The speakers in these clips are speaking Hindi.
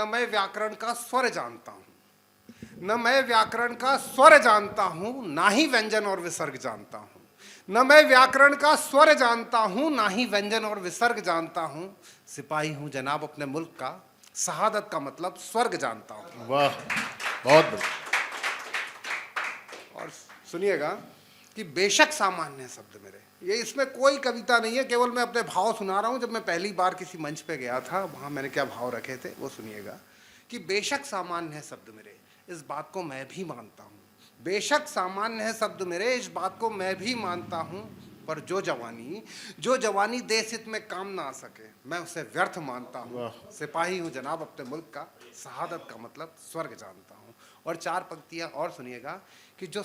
न मैं व्याकरण का स्वर जानता हूं, न मैं व्याकरण का स्वर जानता हूं, ना ही व्यंजन और विसर्ग जानता हूं। न मैं व्याकरण का स्वर जानता हूं, ना ही व्यंजन और विसर्ग जानता हूं। सिपाही हूं जनाब अपने मुल्क का, शहादत का मतलब स्वर्ग जानता हूं। वाह, बहुत बढ़िया। और सुनिएगा कि बेशक सामान्य है शब्द मेरे, ये इसमें कोई कविता नहीं है, केवल मैं अपने भाव सुना रहा हूं। जब मैं पहली बार किसी मंच पे गया था, वहां मैंने क्या भाव रखे थे वो सुनिएगा कि बेशक सामान्य है शब्द मेरे, इस बात को मैं भी मानता हूं। बेशक सामान्य है शब्द मेरे, इस बात को मैं भी मानता हूं। पर जो जवानी देश हित में काम ना आ सके, मैं उसे व्यर्थ मानता हूं। सिपाही हूं जनाब अपने मुल्क का, शहादत का मतलब स्वर्ग जानता हूं। और चार पंक्तियां और सुनिएगा कि जो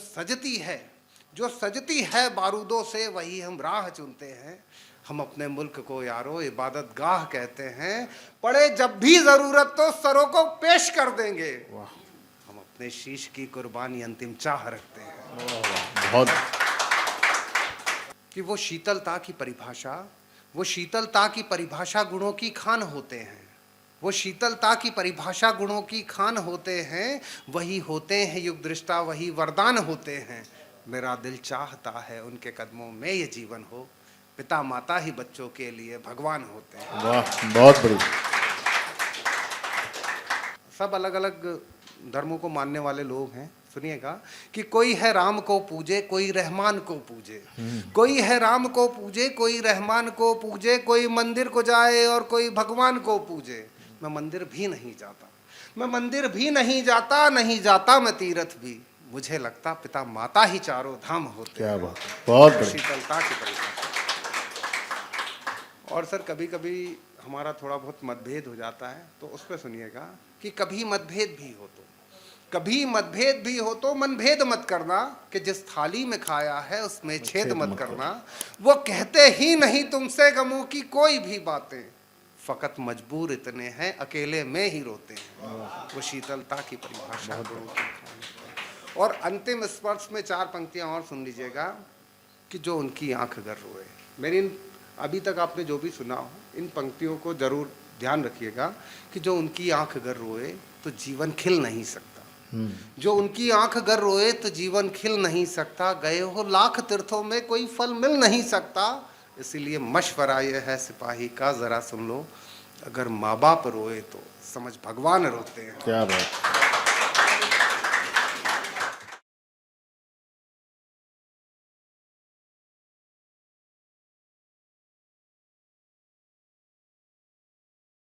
सजती है बारूदों से, वही हम राह चुनते हैं। हम अपने मुल्क को यारो इबादत गाह कहते हैं। पड़े जब भी जरूरत तो सरों को पेश कर देंगे। हम अपने शीश की कुर्बानी अंतिम चाह रखते हैं। बहुत। कि वो शीतलता की परिभाषा गुणों की खान होते हैं। वो शीतलता की परिभाषा गुणों की खान होते हैं। वही होते हैं युग दृष्टा, वही वरदान होते हैं। मेरा दिल चाहता है उनके कदमों में ये जीवन हो। पिता माता ही बच्चों के लिए भगवान होते हैं। वाह, बहुत बढ़िया। सब अलग अलग धर्मों को मानने वाले लोग हैं। सुनिएगा कि कोई है राम को पूजे, कोई रहमान को पूजे। कोई है राम को पूजे, कोई रहमान को पूजे। कोई मंदिर को जाए और कोई भगवान को पूजे। मैं मंदिर भी नहीं जाता, नहीं जाता मैं तीर्थ भी। मुझे लगता पिता माता ही चारों धाम होते क्या हैं। बात, बहुत बढ़िया। शीतलता की परिभाषा। और सर कभी कभी हमारा थोड़ा बहुत मतभेद हो जाता है, तो उस पर सुनिएगा कि कभी मतभेद भी हो तो मनभेद मत करना। कि जिस थाली में खाया है उसमें छेद मत करना। वो कहते ही नहीं तुमसे गमों की कोई भी बातें, फकत मजबूर इतने हैं अकेले में ही रोते हैं। वो शीतलता की परिभाषा। और अंतिम स्पर्श में चार पंक्तियां और सुन लीजिएगा कि जो उनकी आंख अगर रोए। मेरी अभी तक आपने जो भी सुना हो, इन पंक्तियों को जरूर ध्यान रखिएगा कि जो उनकी आंख अगर रोए तो जीवन खिल नहीं सकता। जो उनकी आंख अगर रोए तो जीवन खिल नहीं सकता। गए हो लाख तीर्थों में कोई फल मिल नहीं सकता। इसीलिए मशवरा ये है सिपाही का, जरा सुन लो। अगर माँ बाप रोए तो समझ भगवान रोते हैं। क्या बात।